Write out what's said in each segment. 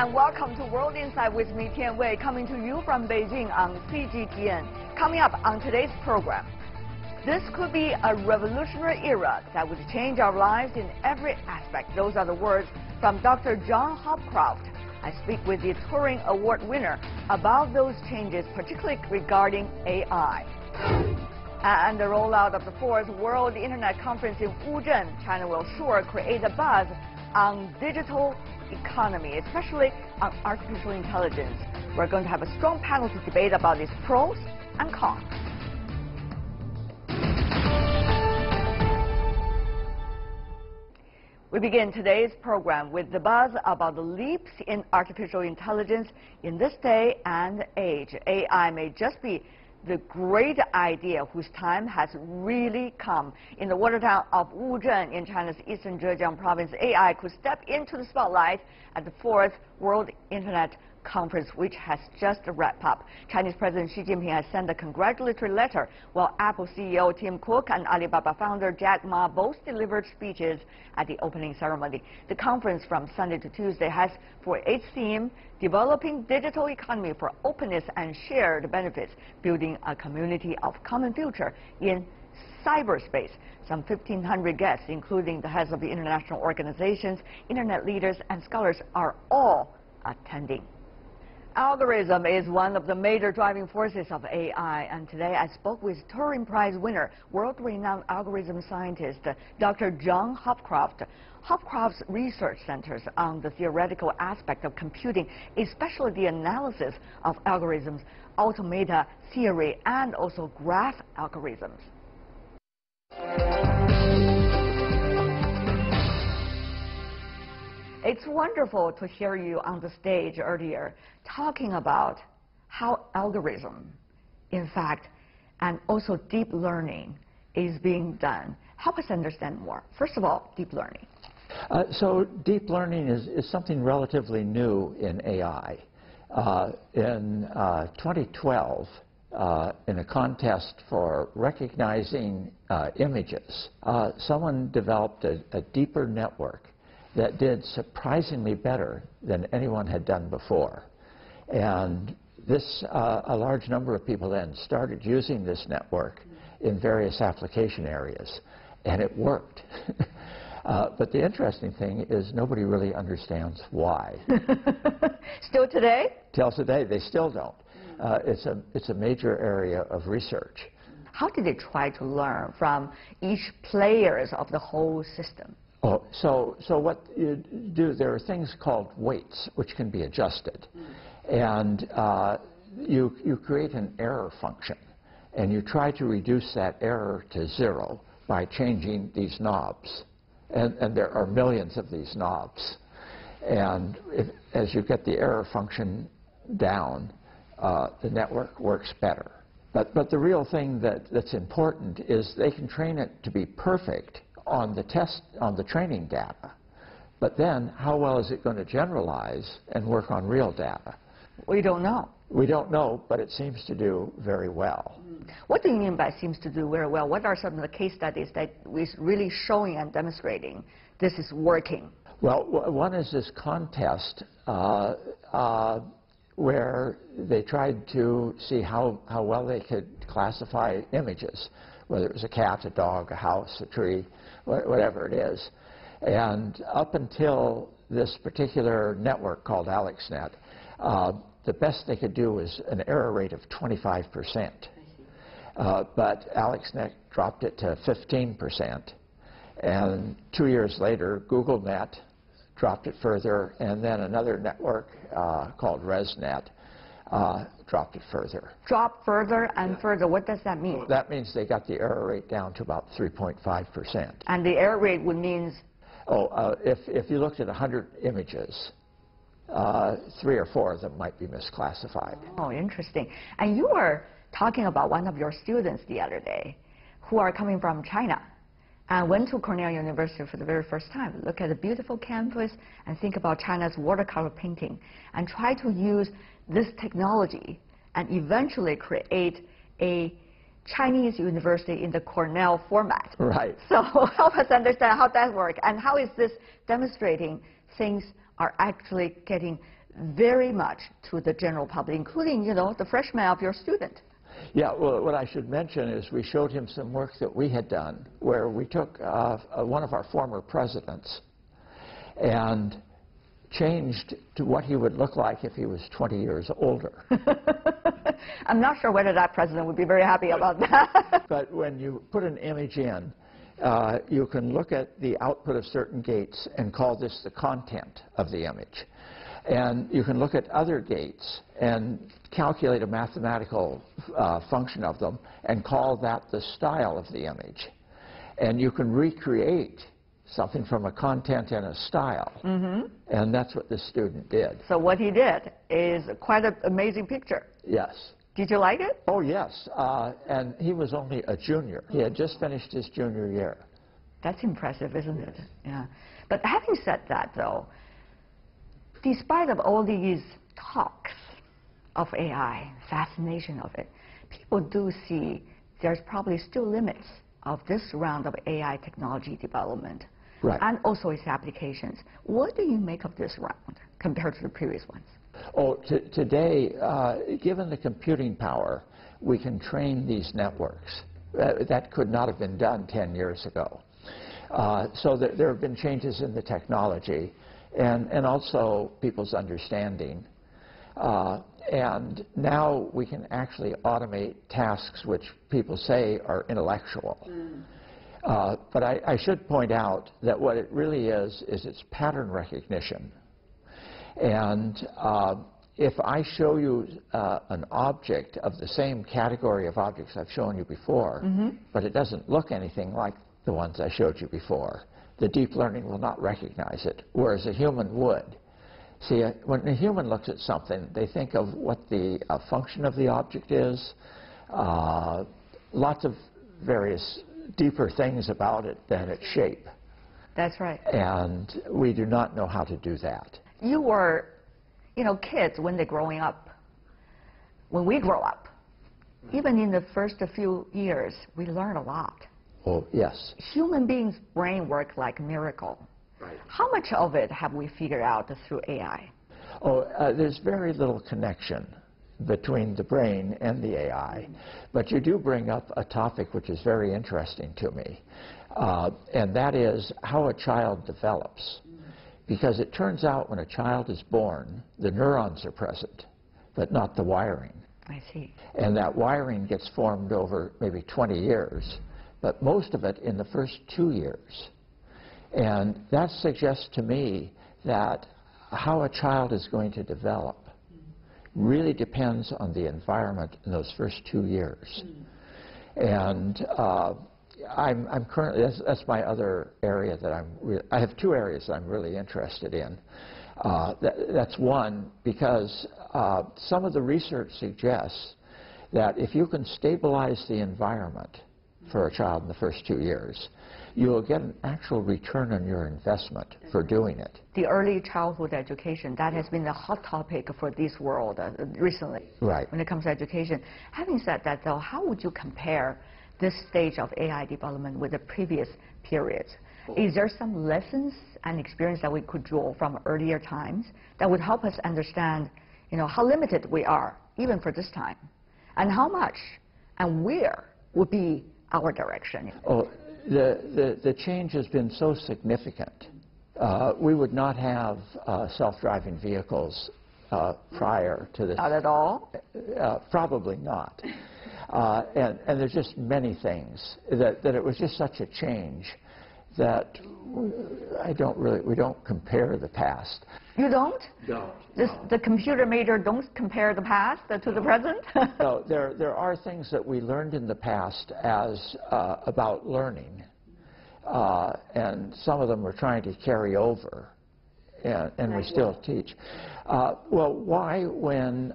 and welcome to World Insight with me, Tian, coming to you from Beijing on CGTN. Coming up on today's program, this could be a revolutionary era that would change our lives in every aspect. Those are the words from Dr. John Hopcroft. I speak with the Turing Award winner about those changes, particularly regarding AI. And the rollout of the 4th World Internet Conference in Wuzhen, China will sure create a buzz on digital economy, especially on artificial intelligence. We're going to have a strong panel to debate about its pros and cons. We begin today's program with the buzz about the leaps in artificial intelligence in this day and age. AI may just be the great idea whose time has really come. In the water town of Wuzhen in China's eastern Zhejiang province, AI could step into the spotlight at the 4th World Internet Conference, which has just wrapped up. Chinese President Xi Jinping has sent a congratulatory letter, while Apple CEO Tim Cook and Alibaba founder Jack Ma both delivered speeches at the opening ceremony. The conference from Sunday to Tuesday has for its theme, Developing Digital Economy for Openness and Shared Benefits, Building a Community of Common Future in Cyberspace. Some 1,500 guests, including the heads of the international organizations, internet leaders, and scholars, are all attending. Algorithm is one of the major driving forces of AI, and today I spoke with Turing Prize winner, world-renowned algorithm scientist, Dr. John Hopcroft. Hopcroft's research centers on the theoretical aspect of computing, especially the analysis of algorithms, automata theory, and also graph algorithms. It's wonderful to hear you on the stage earlier talking about how algorithm, in fact, and also deep learning is being done. Help us understand more. First of all, deep learning. So deep learning is something relatively new in AI. In 2012, in a contest for recognizing images, someone developed a deeper network that did surprisingly better than anyone had done before. And this, a large number of people then started using this network in various application areas, and it worked. But the interesting thing is nobody really understands why. Still today? Till today, they still don't. It's a major area of research. How did they try to learn from each players of the whole system? Oh, so what you do, there are things called weights, which can be adjusted. And you create an error function, and you try to reduce that error to 0 by changing these knobs. And there are millions of these knobs. And as you get the error function down, the network works better. But the real thing that's important is they can train it to be perfect on the training data. But then, how well is it going to generalize and work on real data? We don't know. We don't know, but it seems to do very well. What do you mean by seems to do very well? What are some of the case studies that is really showing and demonstrating this is working? Well, one is this contest where they tried to see how well they could classify images, whether it was a cat, a dog, a house, a tree, whatever it is. And up until this particular network called AlexNet, the best they could do was an error rate of 25%. But AlexNet dropped it to 15%. And 2 years later, GoogleNet dropped it further, and then another network called ResNet dropped it further. Drop further and further. What does that mean? That means they got the error rate down to about 3.5%. And the error rate would mean? Oh, if you looked at 100 images, 3 or 4 of them might be misclassified. Oh, interesting. And you were talking about one of your students the other day who are coming from China and went to Cornell University for the very first time. Look at the beautiful campus and think about China's watercolor painting and try to use this technology and eventually create a Chinese university in the Cornell format. Right. So help us understand how that works and how is this demonstrating things are actually getting very much to the general public, including, the freshman of your student. Yeah, well, what I should mention is we showed him some work that we had done where we took one of our former presidents and changed to what he would look like if he was 20 years older. I'm not sure whether that president would be very happy about that. But when you put an image in, you can look at the output of certain gates and call this the content of the image. And you can look at other gates and calculate a mathematical function of them and call that the style of the image. And you can recreate something from a content and a style. Mm-hmm. And that's what this student did. So what he did is quite an amazing picture. Yes. Did you like it? Oh, yes. And he was only a junior. He had just finished his junior year. That's impressive, isn't it? Yeah. But having said that, though, despite of all these talks of AI, fascination of it, people do see there's probably still limits of this round of AI technology development. Right. And also its applications. What do you make of this round compared to the previous ones? Oh, today, given the computing power, we can train these networks. That could not have been done 10 years ago. So there have been changes in the technology and also people's understanding. And now we can actually automate tasks which people say are intellectual. But I should point out that what it really is it's pattern recognition. And if I show you an object of the same category of objects I've shown you before, but it doesn't look anything like the ones I showed you before, the deep learning will not recognize it, whereas a human would. See, when a human looks at something, they think of what the function of the object is, lots of various deeper things about it than its shape. That's right. And we do not know how to do that. You were, kids when they're growing up, when we grow up, even in the first few years, we learn a lot. Oh, yes. Human beings' brain work like a miracle. Right. How much of it have we figured out through AI? Oh, there's very little connection between the brain and the AI. But you do bring up a topic which is very interesting to me, and that is how a child develops. Because it turns out when a child is born, the neurons are present, but not the wiring. I see. And that wiring gets formed over maybe 20 years, but most of it in the first 2 years. And that suggests to me that how a child is going to develop really depends on the environment in those first 2 years. And I'm currently, that's my other area that I have two areas that I'm really interested in. That's one, because some of the research suggests that if you can stabilize the environment for a child in the first 2 years, you will get an actual return on your investment for doing it. The early childhood education, that has been the hot topic for this world recently. Right. When it comes to education. Having said that, though, how would you compare this stage of AI development with the previous periods? Is there some lessons and experience that we could draw from earlier times that would help us understand, how limited we are, even for this time, and how much and where would be our direction? Oh, the change has been so significant. We would not have self-driving vehicles prior to this. Not at all? Probably not. And there's just many things that it was just such a change that we don't compare the past. You don't? No. The computer major don't compare the past to the present? No, there are things that we learned in the past as about learning, and some of them we're trying to carry over, and we still teach. Well, why, when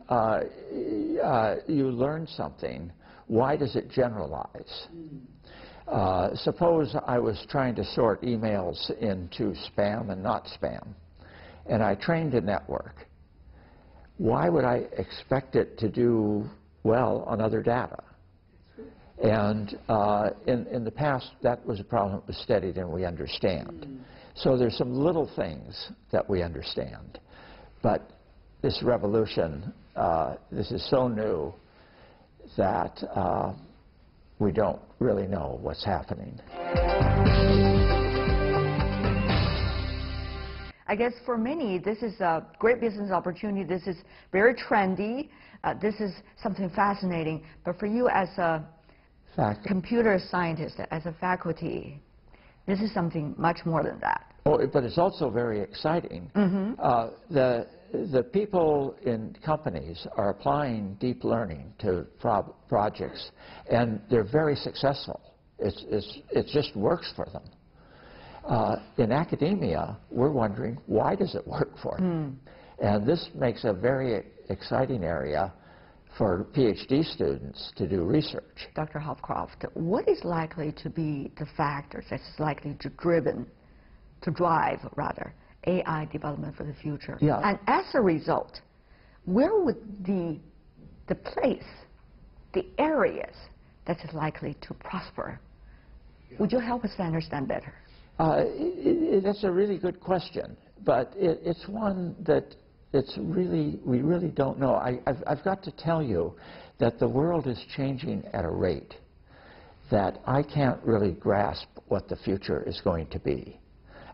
you learn something, why does it generalize? Suppose I was trying to sort emails into spam and not spam, and I trained a network. Why would I expect it to do well on other data? And in the past, that was a problem that was studied and we understand. So there's some little things that we understand. But this revolution, this is so new that we don't really know what's happening. I guess for many, this is a great business opportunity. This is very trendy. This is something fascinating. But for you as a computer scientist, as a faculty, this is something much more than that. Oh, but it's also very exciting. The people in companies are applying deep learning to projects, and they're very successful. It just works for them. In academia, we're wondering, why does it work for them? And this makes a very exciting area for PhD students to do research. Dr. Hopcroft, what is likely to be the factors that's likely to drive AI development for the future? Yeah. And as a result, where would the place, the areas that is likely to prosper? Would you help us to understand better? That's a really good question, but it's one that we really don't know. I've got to tell you that the world is changing at a rate that I can't really grasp what the future is going to be.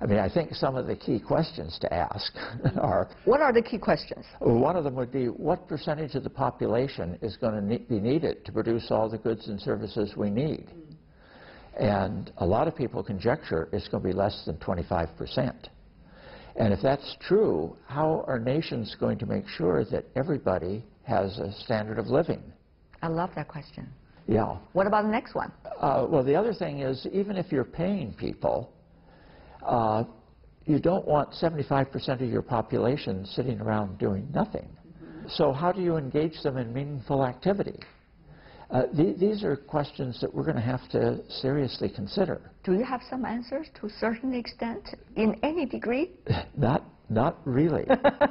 I mean, I think some of the key questions to ask are... What are the key questions? One of them would be, what percentage of the population is going to be needed to produce all the goods and services we need? And a lot of people conjecture it's going to be less than 25%. And if that's true, how are nations going to make sure that everybody has a standard of living? I love that question. Yeah. What about the next one? Well, the other thing is, even if you're paying people, you don't want 75% of your population sitting around doing nothing. So how do you engage them in meaningful activity? These are questions that we're going to have to seriously consider. Do you have some answers to a certain extent, in any degree? Not really.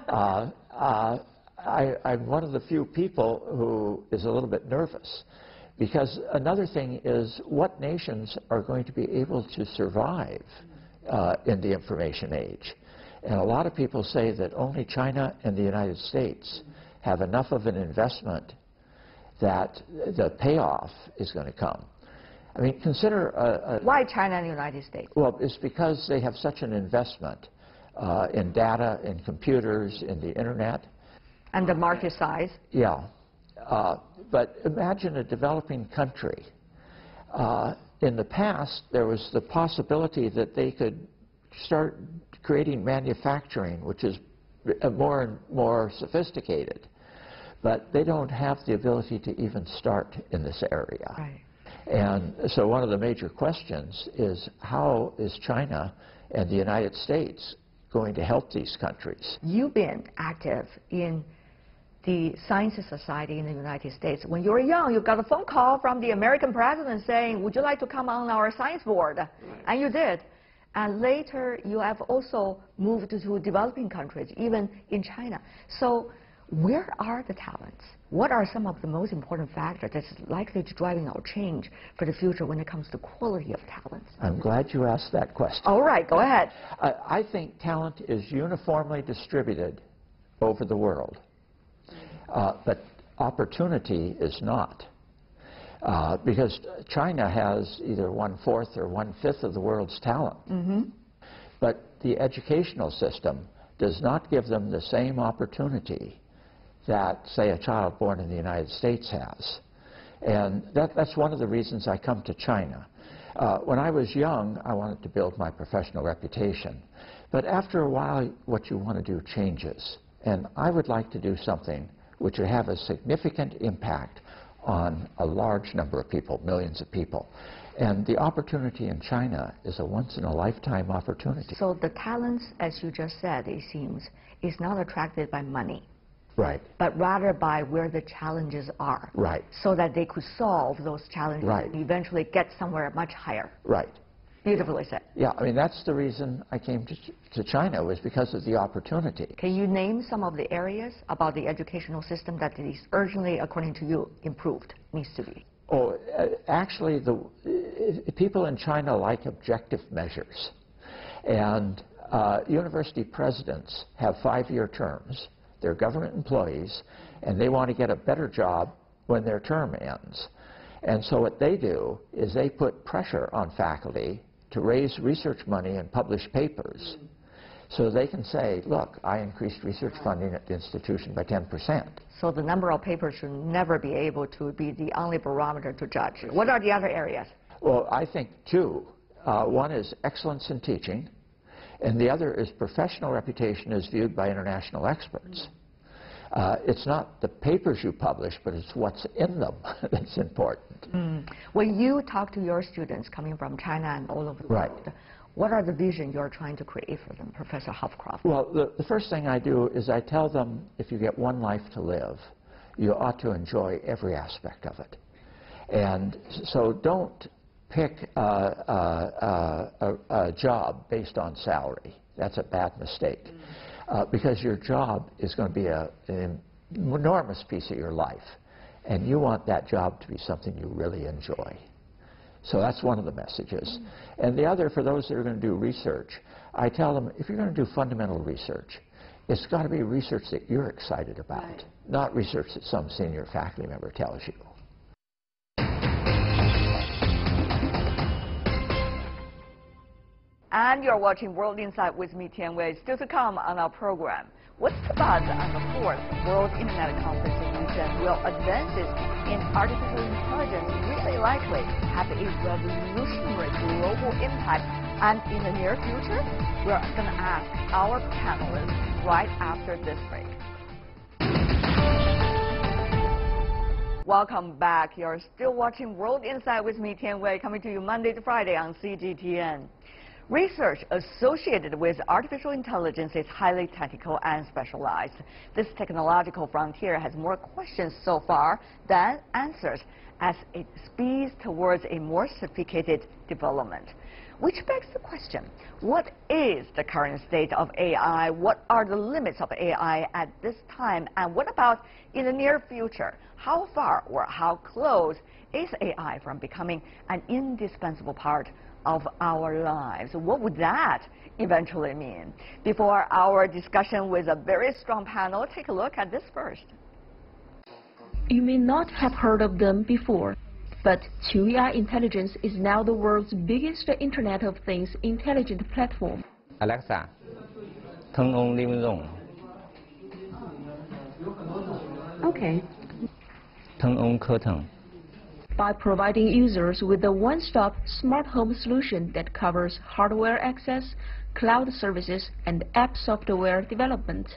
I'm one of the few people who is a little bit nervous, because another thing is, what nations are going to be able to survive in the information age? And a lot of people say that only China and the United States have enough of an investment that the payoff is going to come. I mean, consider... Why China and the United States? Well, it's because they have such an investment in data, in computers, in the internet. And the market size? Yeah. But imagine a developing country. In the past, there was the possibility that they could start creating manufacturing, which is more and more sophisticated. But they don't have the ability to even start in this area. Right. And so one of the major questions is, how is China and the United States going to help these countries? You've been active in the Science Society in the United States. When you were young, you got a phone call from the American president saying, would you like to come on our science board? Right. And you did. And later, you have also moved to developing countries, even in China. So where are the talents? What are some of the most important factors that's likely to driving our change for the future when it comes to quality of talents? I'm glad you asked that question. All right, go ahead. I think talent is uniformly distributed over the world, but opportunity is not. Because China has either 1/4 or 1/5 of the world's talent. But the educational system does not give them the same opportunity that, say, a child born in the United States has. And that's one of the reasons I come to China. When I was young, I wanted to build my professional reputation. But after a while, what you want to do changes. And I would like to do something which would have a significant impact on a large number of people, millions of people. And the opportunity in China is a once-in-a-lifetime opportunity. So the talents, as you just said, it seems, is not attracted by money. Right. But rather by where the challenges are. Right. So that they could solve those challenges right. and eventually get somewhere much higher. Right. Beautifully said. Yeah, I mean, that's the reason I came to China, was because of the opportunity. Can you name some of the areas about the educational system that is urgently, according to you, improved, needs to be? Oh, actually, people in China like objective measures. And university presidents have 5-year terms. They're government employees, and they want to get a better job when their term ends. And so what they do is they put pressure on faculty to raise research money and publish papers. So they can say, look, I increased research funding at the institution by 10%. So the number of papers should never be able to be the only barometer to judge. What are the other areas? Well, I think two. One is excellence in teaching, and the other is professional reputation as viewed by international experts. It's not the papers you publish, but it's what's in them that's important. When you talk to your students coming from China and all over the world, what are the visions you're trying to create for them, Professor Hopcroft? Well, the first thing I do is I tell them, if you get one life to live, you ought to enjoy every aspect of it. And so don't pick a job based on salary. That's a bad mistake. Because your job is going to be an enormous piece of your life. And you want that job to be something you really enjoy. So that's one of the messages. And the other, for those that are going to do research, I tell them, if you're going to do fundamental research, it's got to be research that you're excited about, not research that some senior faculty member tells you. And you're watching World Insight with me, Tian. Still to come on our program. What's the buzz on the 4th World Internet Conference in Wuzhen? Will advances in artificial intelligence really likely have a revolutionary global impact? And in the near future, we're going to ask our panelists right after this break. Welcome back. You're still watching World Insight with me, Tian Wei, coming to you Monday to Friday on CGTN. Research associated with artificial intelligence is highly technical and specialized. This technological frontier has more questions so far than answers as it speeds towards a more sophisticated development. Which begs the question, what is the current state of AI? What are the limits of AI at this time? And what about in the near future? How far or how close is AI from becoming an indispensable part of our lives? What would that eventually mean? Before our discussion with a very strong panel, take a look at this first. You may not have heard of them before, but Turing Intelligence is now the world's biggest Internet of Things intelligent platform. Alexa, turn on living room. Okay. Turn on curtain. By providing users with a one-stop smart home solution that covers hardware access, cloud services, and app software development,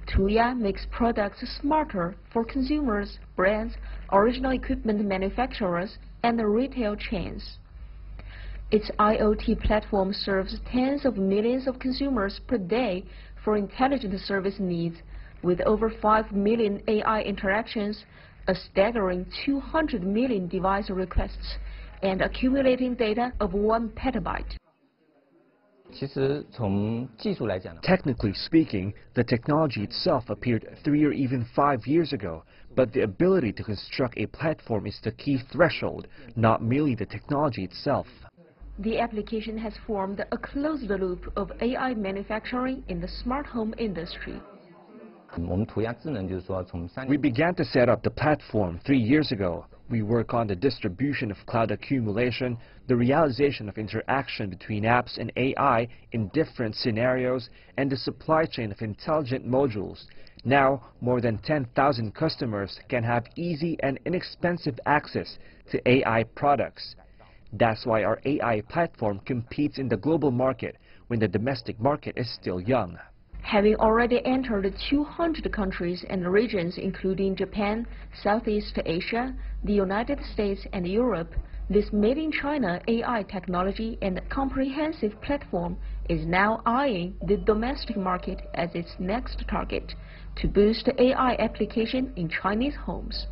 Turing makes products smarter for consumers, brands, original equipment manufacturers, and retail chains. Its IoT platform serves tens of millions of consumers per day for intelligent service needs, with over 5 million AI interactions, a staggering 200 million device requests, and accumulating data of 1 petabyte. Technically speaking, the technology itself appeared 3 or even 5 years ago, but the ability to construct a platform is the key threshold, not merely the technology itself. The application has formed a closed loop of AI manufacturing in the smart home industry. We began to set up the platform 3 years ago. We work on the distribution of cloud accumulation, the realization of interaction between apps and AI in different scenarios, and the supply chain of intelligent modules. Now, more than 10,000 customers can have easy and inexpensive access to AI products. That's why our AI platform competes in the global market when the domestic market is still young. Having already entered 200 countries and regions including Japan, Southeast Asia, the United States, and Europe, this made-in-China AI technology and comprehensive platform is now eyeing the domestic market as its next target to boost AI application in Chinese homes.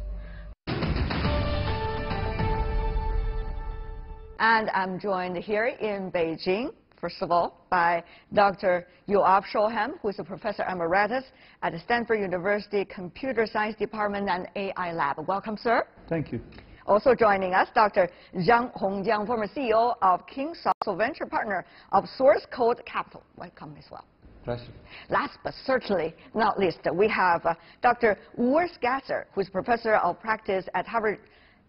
And I'm joined here in Beijing, first of all, by Dr. Yoav Shoham, who is a professor emeritus at the Stanford University Computer Science Department and AI Lab. Welcome, sir. Thank you. Also joining us, Dr. Zhang Hongjiang, former CEO of Kingsoft, venture partner of Source Code Capital. Welcome as well. Pleasure. Last but certainly not least, we have Dr. Wuzhen, who is Professor of Practice at Harvard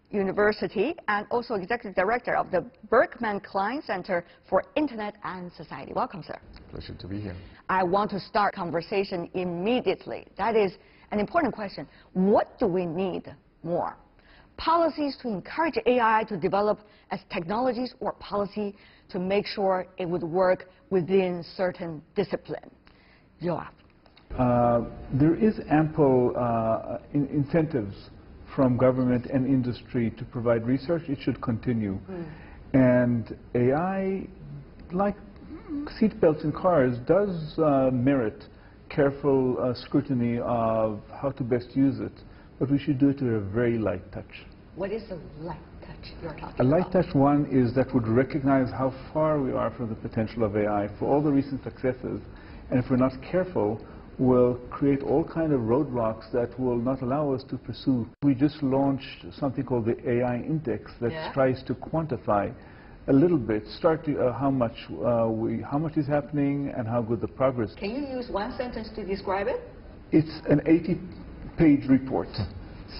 University and also Executive Director of the Berkman Klein Center for Internet and Society. Welcome, sir. Pleasure to be here. I want to start conversation immediately. That is an important question. What do we need more? Policies to encourage AI to develop as technologies, or policy to make sure it would work within certain discipline? Yoav. There is ample incentives from government and industry to provide research. It should continue. And AI, like seatbelts in cars, does merit careful scrutiny of how to best use it. But we should do it with a very light touch. What is the light touch you're talking about? A light touch one is that would recognize how far we are from the potential of AI for all the recent successes. And if we're not careful, we'll create all kinds of roadblocks that will not allow us to pursue. We just launched something called the AI Index that tries to quantify a little bit, how much is happening and how good the progress. Can you use one sentence to describe it? It's an 80-page report.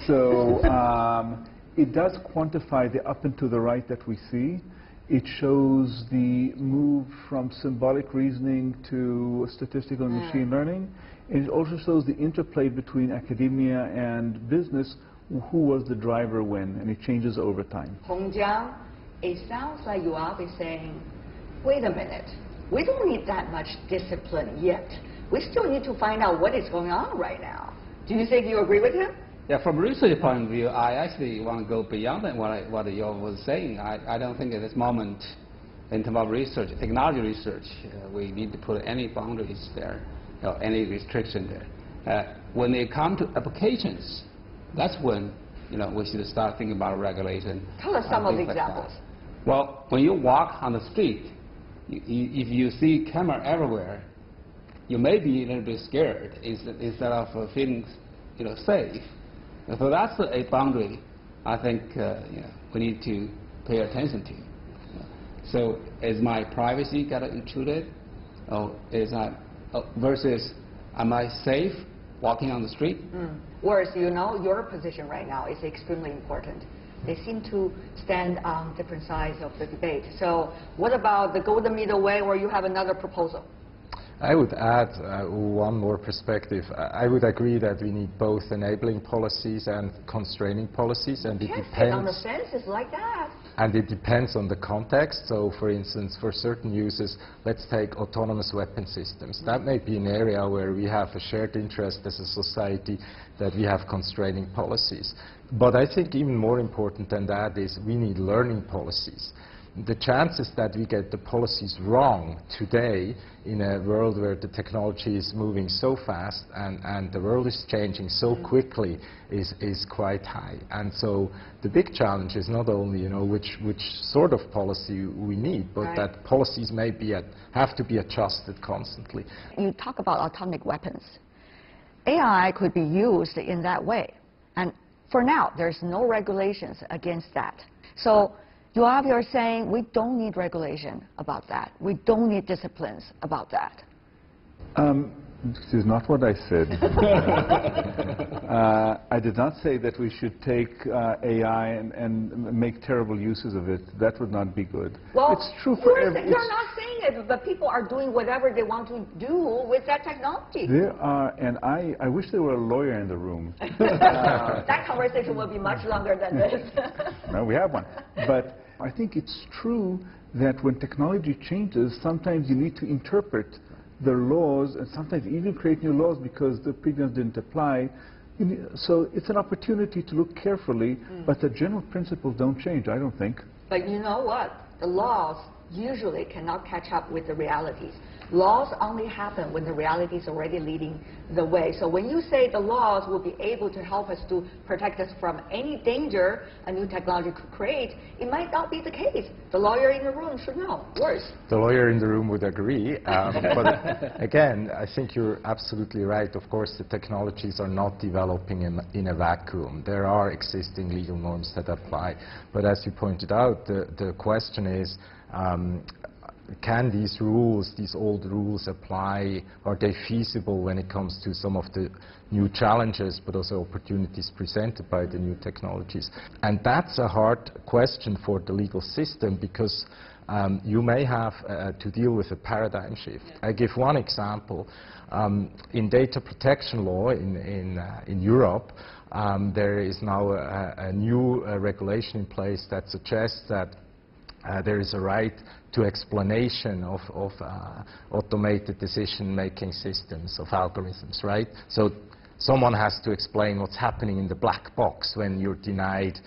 So it does quantify the up and to the right that we see. It shows the move from symbolic reasoning to statistical machine learning. And it also shows the interplay between academia and business, who was the driver when, and it changes over time. Zhejiang, it sounds like Yoav is saying, wait a minute, we don't need that much discipline yet. We still need to find out what is going on right now. Do you think you agree with him? Yeah, from a research point of view, I actually want to go beyond what Yoav was saying. I don't think at this moment, in terms of research, technology research, we need to put any boundaries there, any restriction there. When it comes to applications, that's when we should start thinking about regulation. Tell us some of the examples. Well, when you walk on the street, if you see camera everywhere, you may be a little bit scared instead of feeling safe. So that's a boundary I think we need to pay attention to. So is my privacy got intruded? Or versus am I safe walking on the street? Whereas your position right now is extremely important. They seem to stand on different sides of the debate. So what about the golden middle way, or you have another proposal? I would add one more perspective. I would agree that we need both enabling policies and constraining policies, and it depends on the fences like that. And it depends on the context. So, for instance, for certain uses, let's take autonomous weapon systems. That may be an area where we have a shared interest as a society that we have constraining policies. But I think even more important than that is we need learning policies. The chances that we get the policies wrong today in a world where the technology is moving so fast and the world is changing so quickly is quite high. And so the big challenge is not only which sort of policy we need, but that policies may have to be adjusted constantly. You talk about atomic weapons. AI could be used in that way. And for now, there's no regulations against that. So Yoav, you're saying we don't need regulation about that. We don't need disciplines about that. This is not what I said. I did not say that we should take AI and make terrible uses of it. That would not be good. Well, it's true for every. You're not saying it, but people are doing whatever they want to do with that technology. There are, and I wish there were a lawyer in the room. That conversation will be much longer than this. No, we have one. But I think it's true that when technology changes, sometimes you need to interpret the laws and sometimes even create new laws because the previous didn't apply. So it's an opportunity to look carefully, but the general principles don't change, I don't think. But you know what? The laws usually cannot catch up with the realities. Laws only happen when the reality is already leading the way. So when you say the laws will be able to help us to protect us from any danger a new technology could create, it might not be the case. The lawyer in the room should know. Worse. The lawyer in the room would agree. But again, I think you're absolutely right. Of course, the technologies are not developing in a vacuum. There are existing legal norms that apply. But as you pointed out, the question is, can these rules, these old rules apply? Are they feasible when it comes to some of the new challenges, but also opportunities presented by the new technologies? And that's a hard question for the legal system, because you may have to deal with a paradigm shift. I give one example. In data protection law in Europe, there is now a new regulation in place that suggests that there is a right to explanation of automated decision-making systems, of algorithms, right? So someone has to explain what's happening in the black box when you're denied,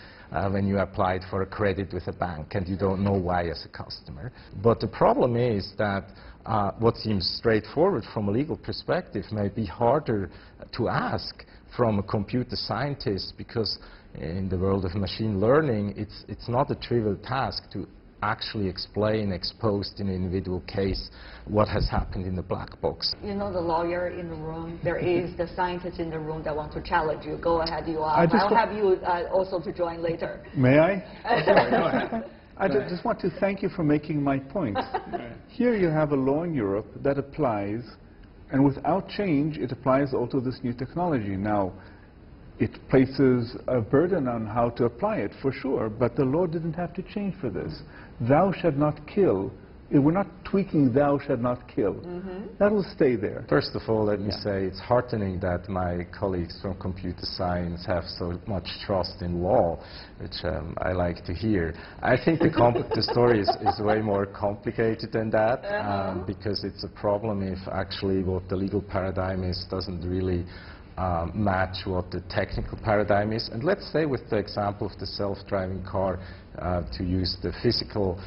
when you applied for a credit with a bank and you don't know why as a customer. But the problem is that what seems straightforward from a legal perspective may be harder to ask from a computer scientist, because in the world of machine learning, it's not a trivial task to actually explain, exposed in an individual case, what has happened in the black box. You know the lawyer in the room, there is the scientist in the room that wants to challenge you. Go ahead, you are. I'll have you also to join later. May I? Sorry, go ahead. I just want to thank you for making my point. Here you have a law in Europe that applies, and without change, it applies also this new technology. Now, it places a burden on how to apply it, for sure, but the law didn't have to change for this. Thou shalt not kill. We're not tweaking thou shalt not kill. That will stay there. First of all, let me say it's heartening that my colleagues from computer science have so much trust in law, which I like to hear. I think the story is way more complicated than that, because it's a problem if actually what the legal paradigm is doesn't really match what the technical paradigm is. And let's say with the example of the self-driving car, to use the physical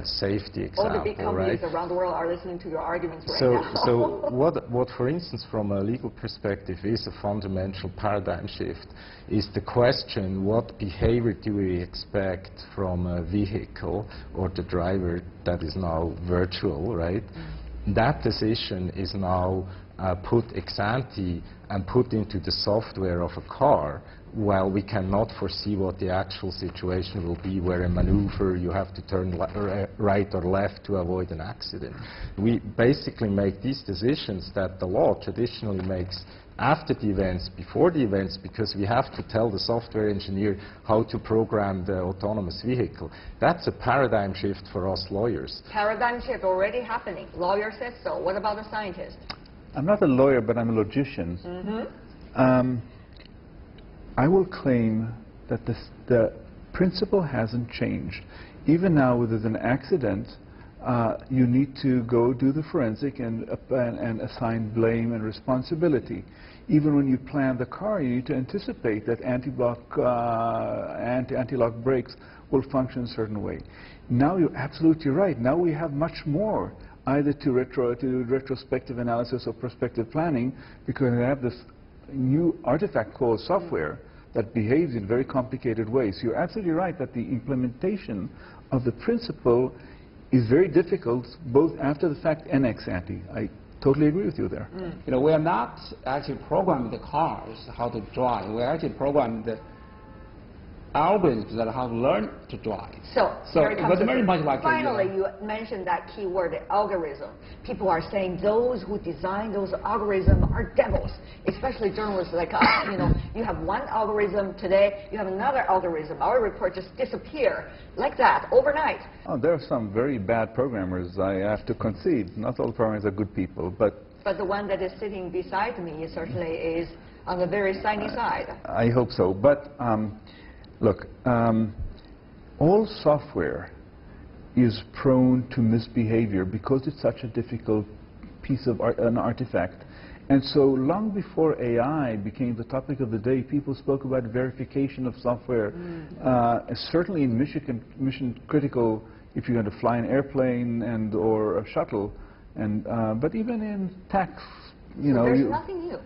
safety example, all the big companies around the world are listening to your arguments right now. So what, for instance, from a legal perspective is a fundamental paradigm shift is the question, what behavior do we expect from a vehicle or the driver that is now virtual, right? That decision is now put ex ante and put into the software of a car, while we cannot foresee what the actual situation will be, where a maneuver you have to turn right or left to avoid an accident. We basically make these decisions that the law traditionally makes after the events, before the events, because we have to tell the software engineer how to program the autonomous vehicle. That's a paradigm shift for us lawyers. Paradigm shift already happening. Lawyer says so. What about the scientist? I'm not a lawyer, but I'm a logician. I will claim that the principle hasn't changed. Even now, when there's an accident, you need to go do the forensic and assign blame and responsibility. Even when you plan the car, you need to anticipate that anti-lock brakes will function a certain way. Now you're absolutely right. Now we have much more, either to retrospective analysis or prospective planning, because we have this new artifact called software that behaves in very complicated ways. You're absolutely right that the implementation of the principle is very difficult, both after the fact and ex ante. I totally agree with you there. You know, we are not actually programming the cars how to drive. We are actually programming the algorithms that have learned to drive. So but very much like finally, you mentioned that key word, algorithm. People are saying those who design those algorithms are devils, especially journalists like us. You know, you have one algorithm today, you have another algorithm. Our report just disappear like that overnight. Oh, there are some very bad programmers, I have to concede. Not all programmers are good people, but the one that is sitting beside me certainly is on the very sunny side. I hope so. But look, all software is prone to misbehavior because it's such a difficult piece of an artifact. And so long before AI became the topic of the day, people spoke about verification of software. Certainly in mission critical, if you're going to fly an airplane and or a shuttle, and but even in tax, you know, there's nothing new.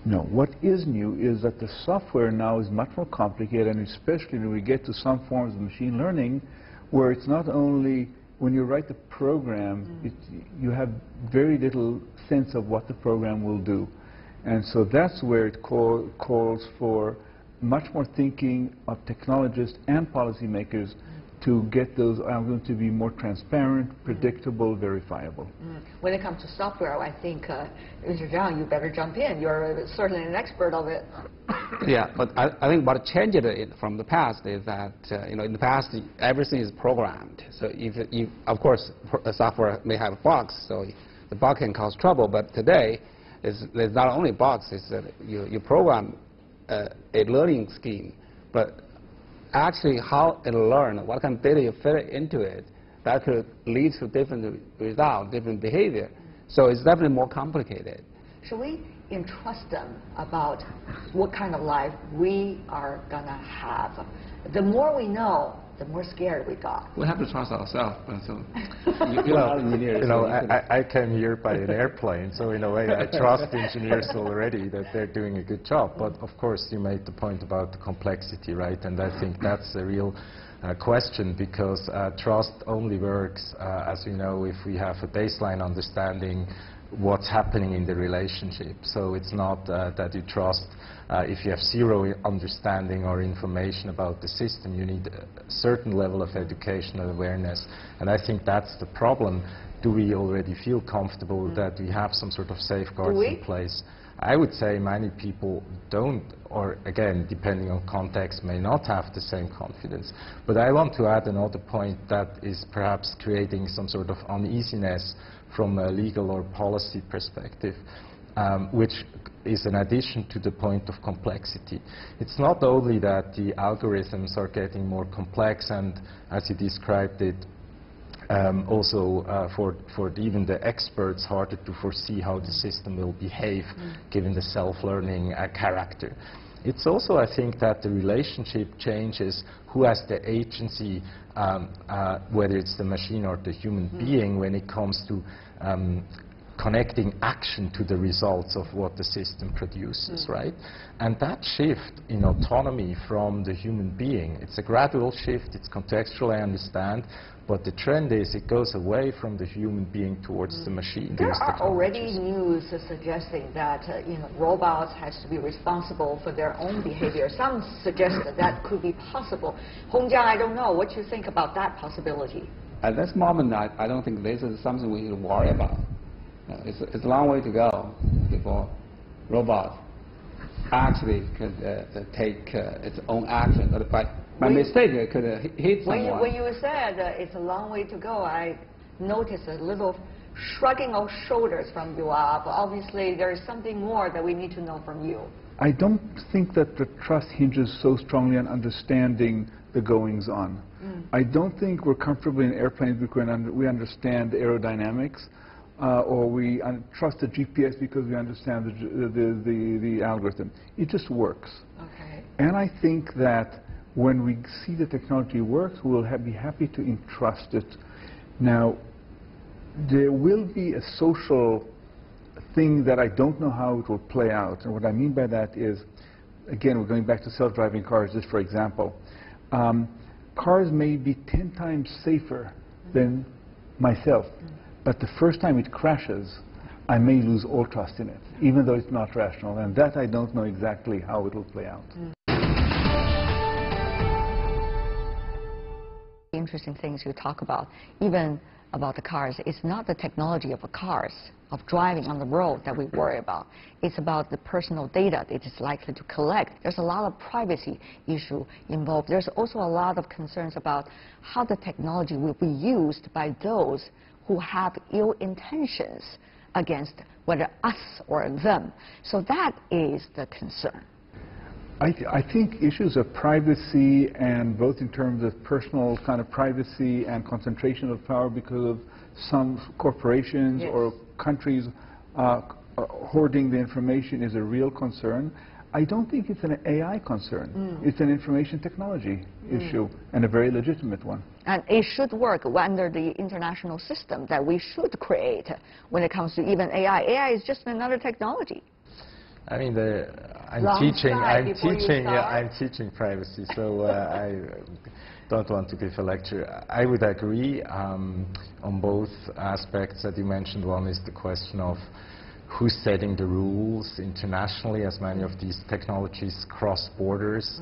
No, what is new is that the software now is much more complicated, and especially when we get to some forms of machine learning, where it's not only when you write the program, you have very little sense of what the program will do. And so that's where it calls for much more thinking of technologists and policymakers to get those algorithms to be more transparent, predictable, verifiable. When it comes to software, I think, Mr. Zhejiang, you better jump in. You're certainly an expert of it. Yeah, but I think what changed it from the past is that in the past everything is programmed. So if of course software may have bugs, so the bug can cause trouble. But today, there's not only bugs. It's that you program a learning scheme, but actually how it'll learn, what kind of data you fit into it, that could lead to different results, different behavior. So it's definitely more complicated. Should we entrust them about what kind of life we are going to have? The more we know, the more scared we got. We have to trust ourselves. So I came here by an airplane, so in a way I trust engineers already that they're doing a good job. But of course you made the point about the complexity, right? And I think that's a real question, because trust only works, as we know, if we have a baseline understanding what's happening in the relationship. So it's not that you trust if you have zero understanding or information about the system. You need a certain level of educational awareness, and I think that's the problem. Do we already feel comfortable that we have some sort of safeguards in place? I would say many people don't, or again, depending on context, may not have the same confidence. But I want to add another point that is perhaps creating some sort of uneasiness from a legal or policy perspective, which is an addition to the point of complexity. It's not only that the algorithms are getting more complex and, as you described it, also for even the experts, harder to foresee how the system will behave given the self-learning character. It's also, I think, that the relationship changes who has the agency, whether it's the machine or the human being, when it comes to connecting action to the results of what the system produces, right? And that shift in autonomy from the human being, it's a gradual shift, it's contextual, I understand, but the trend is it goes away from the human being towards the machine. There are already news suggesting that robots has to be responsible for their own behavior. Some suggest that that could be possible. Hongjiang, I don't know. What do you think about that possibility? At this moment, I don't think this is something we need to worry about. It's a long way to go before robots actually could take its own action. But by mistake, it could hit someone. When you said it's a long way to go, I noticed a little shrugging of shoulders from you. Obviously, there is something more that we need to know from you. I don't think that the trust hinges so strongly on understanding the goings-on. I don't think we're comfortable in airplanes because we understand the aerodynamics, or we trust the GPS because we understand the algorithm. It just works. Okay. And I think that when we see the technology works, we'll be happy to entrust it. Now, there will be a social thing that I don't know how it will play out. And what I mean by that is, again, we're going back to self-driving cars, just for example. Cars may be 10 times safer than myself, but the first time it crashes, I may lose all trust in it, even though it's not rational. And that I don't know exactly how it will play out. Interesting things you talk about, even about the cars. It's not the technology of the cars, of driving on the road that we worry about. It's about the personal data it is likely to collect. There's a lot of privacy issue involved. There's also a lot of concerns about how the technology will be used by those who have ill intentions against whether us or them. So that is the concern. I think issues of privacy, and both in terms of personal kind of privacy and concentration of power because of some corporations or countries hoarding the information, is a real concern. I don't think it's an AI concern. It's an information technology issue, and a very legitimate one. And it should work under the international system that we should create when it comes to even AI. AI is just another technology. I mean, I'm teaching privacy, so I don't want to give a lecture. I would agree on both aspects that you mentioned. One is the question of who's setting the rules internationally, as many of these technologies cross borders.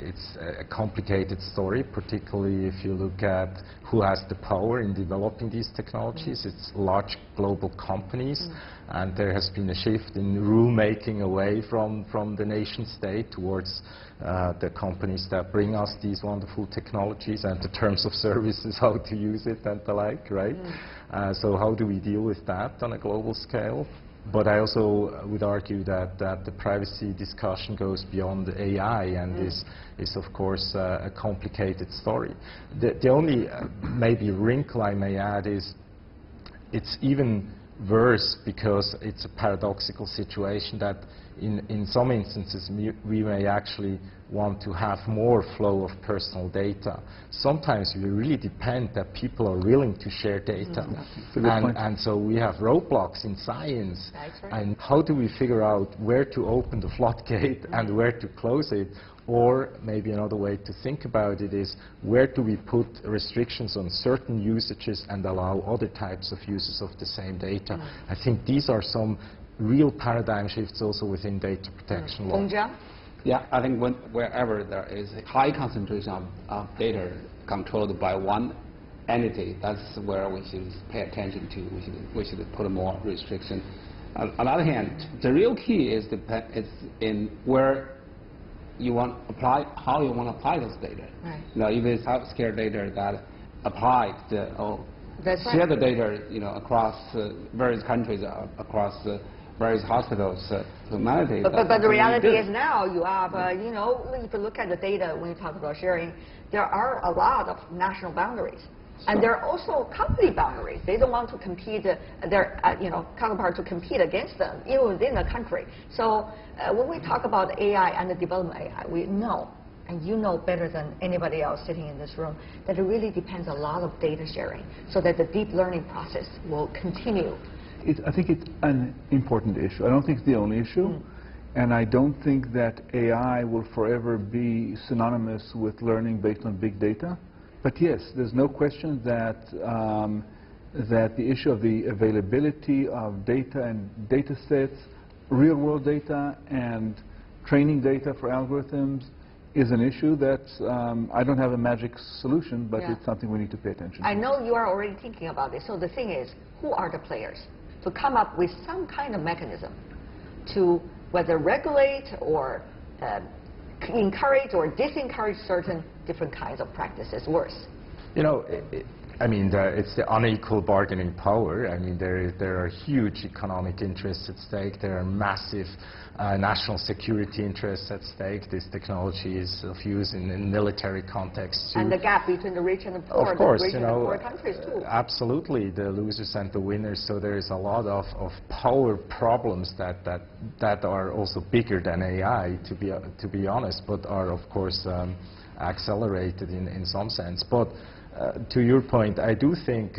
It's a complicated story, particularly if you look at who has the power in developing these technologies. It's large global companies, and there has been a shift in rule-making away from the nation state towards the companies that bring us these wonderful technologies and the terms of services, how to use it and the like, right? So how do we deal with that on a global scale? But I also would argue that the privacy discussion goes beyond AI and is of course a complicated story. The only maybe wrinkle I may add is it's even worse because it's a paradoxical situation that in some instances we may actually want to have more flow of personal data. Sometimes we really depend that people are willing to share data. And so we have roadblocks in science. And how do we figure out where to open the floodgate and where to close it? Or maybe another way to think about it is, where do we put restrictions on certain usages and allow other types of uses of the same data? I think these are some real paradigm shifts also within data protection law. Zhejiang? Yeah, I think wherever there is a high concentration of data controlled by one entity, that's where we should pay attention to. We should put more restriction. On the other hand, the real key is in where you want to apply, how you want to apply those data. Right. Now, if it's healthcare data that applied share the data, across various countries, across various hospitals, humanity. But the reality is now you have, if you look at the data when you talk about sharing, there are a lot of national boundaries. And there are also company boundaries. They don't want to compete, their counterpart to compete against them, even within the country. So when we talk about AI and the development of AI, we know, and you know better than anybody else sitting in this room, that it really depends a lot of data sharing so that the deep learning process will continue. I think it's an important issue. I don't think it's the only issue. And I don't think that AI will forever be synonymous with learning based on big data. But yes, there's no question that that the issue of the availability of data and data sets, real-world data and training data for algorithms is an issue that I don't have a magic solution, but it's something we need to pay attention to. I know you are already thinking about this. So the thing is, who are the players to come up with some kind of mechanism to whether regulate or encourage or disencourage certain different kinds of practices worse? It's the unequal bargaining power. I mean, there are huge economic interests at stake. There are massive national security interests at stake. This technology is of use in military contexts too. And the gap between the rich and the poor, of course, the rich and the poor countries too. Absolutely, the losers and the winners. So there is a lot of power problems that are also bigger than AI, to be honest, but are of course accelerated in some sense. But to your point, I do think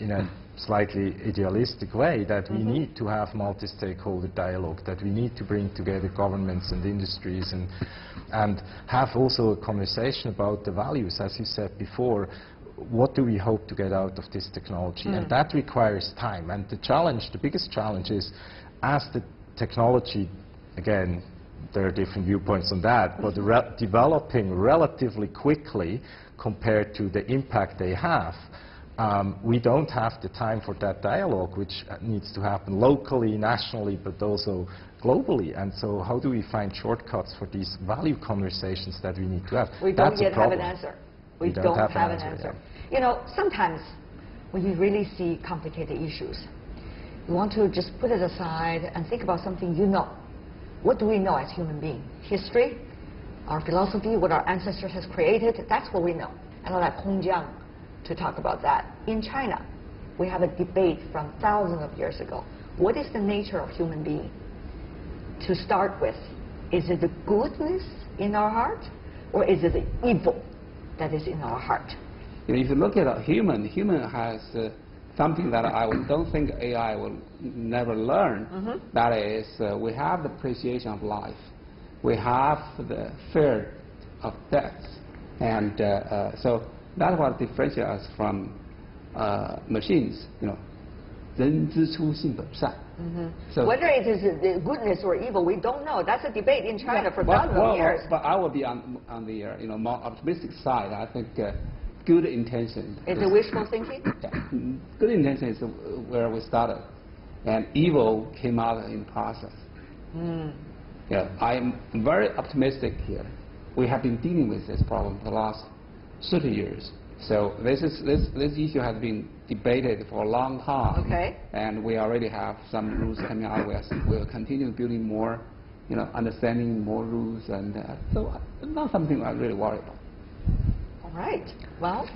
in a slightly idealistic way that we need to have multi-stakeholder dialogue, that we need to bring together governments and industries and have also a conversation about the values. As you said before, what do we hope to get out of this technology? And that requires time. And the biggest challenge is, as the technology, again, there are different viewpoints on that, but developing relatively quickly compared to the impact they have, we don't have the time for that dialogue, which needs to happen locally, nationally, but also globally. And so how do we find shortcuts for these value conversations that we need to have? We don't yet have an answer. We don't have an answer. Sometimes when you really see complicated issues, you want to just put it aside and think about something you know. What do we know as human beings? History, our philosophy, what our ancestors has created, that's what we know. And I'll let Hongjiang to talk about that. In China, we have a debate from thousands of years ago. What is the nature of human being? To start with, is it the goodness in our heart, or is it the evil that is in our heart? If you look at a human has something that I don't think AI will never learn. That is, we have the appreciation of life. We have the fear of death. And so that's what differentiates us from machines. 人之初性本善. So whether it is goodness or evil, we don't know. That's a debate in China for thousands of years. But I will be on the more optimistic side. I think good intention. Is it wishful thinking? Yeah, good intention is where we started, and evil came out in the process. Yeah, I'm very optimistic here. We have been dealing with this problem for the last 30 years. So this issue has been debated for a long time. Okay. And we already have some rules coming out. We'll continue building more, understanding more rules, and so not something I really worry about. All right. Well,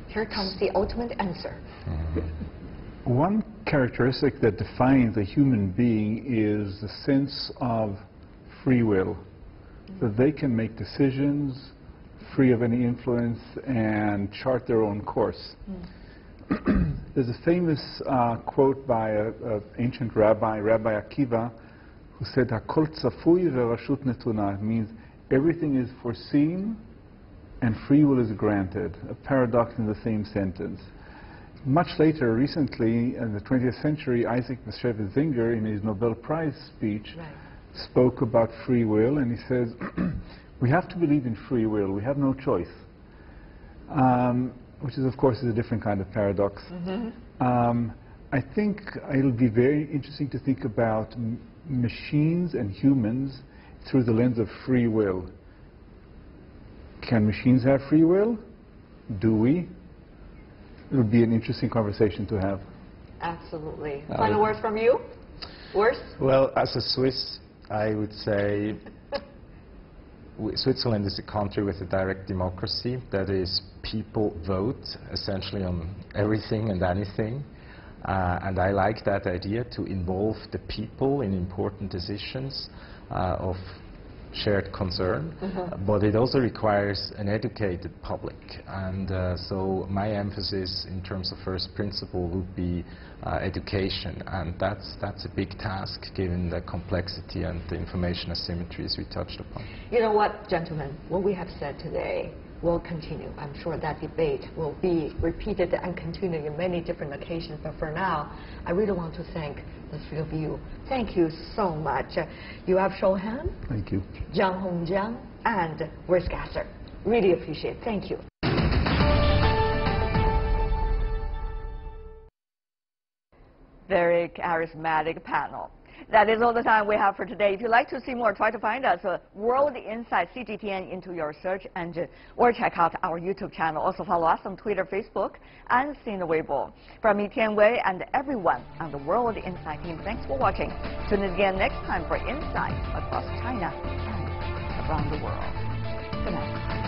here comes the ultimate answer. One characteristic that defines a human being is the sense of free will, that they can make decisions free of any influence and chart their own course. There's a famous quote by an ancient rabbi, Rabbi Akiva, who said, "Hakol tzafui ve'rashut netuna," means everything is foreseen and free will is granted, a paradox in the same sentence. Much later, recently, in the 20th century, Isaac Bashevis Singer, in his Nobel Prize speech, spoke about free will, and he says, we have to believe in free will. We have no choice, which is, of course, is a different kind of paradox. I think it'll be very interesting to think about machines and humans through the lens of free will. Can machines have free will? Do we? It would be an interesting conversation to have. Absolutely. Final words from you? Worse? Well, as a Swiss, I would say Switzerland is a country with a direct democracy. That is, people vote essentially on everything and anything. And I like that idea, to involve the people in important decisions of shared concern. But it also requires an educated public. And so my emphasis in terms of first principle would be education. And that's a big task given the complexity and the information asymmetries we touched upon. You know what, gentlemen, what we have said today will continue. I'm sure that debate will be repeated and continue in many different occasions. But for now, I really want to thank the three of you. Thank you so much. Yuval Shohan, Thank you. Zhang Hongjiang, and Urs Gasser. Really appreciate it. Thank you. Very charismatic panel. That is all the time we have for today. If you'd like to see more, try to find us World Insight CGTN into your search engine, or check out our YouTube channel. Also follow us on Twitter, Facebook, and Sina Weibo. From me, Tian Wei, and everyone on the World Insight team, thanks for watching. Tune in again next time for insights across China and around the world. Good night.